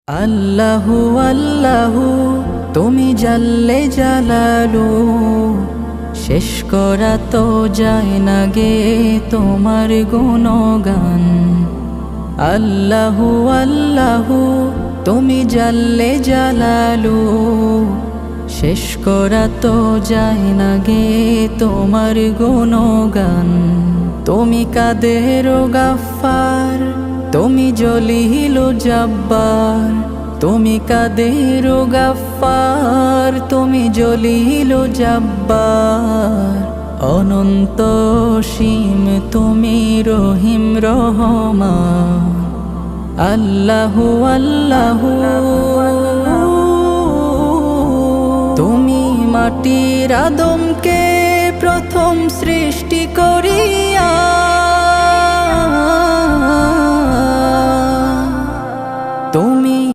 আল্লাহু আল্লাহু তুমি জাল্লে জালালু, শেষ করা তো যায় না গে তোমার গুণগান। আল্লাহু আল্লাহু তুমি জাল্লে জালালু, শেষ করা তো যায় না গে তোমার গুণগান। তুমি কাদের গাফফার, তুমি জলিল জব্বার, তুমি কাদের গাফফার, তুমি জলিল জব্বার। অনন্ত সীম তুমি রহিম রহমান। আল্লাহু আল্লাহু তুমি মাটির আদমকে প্রথম সৃষ্টি করি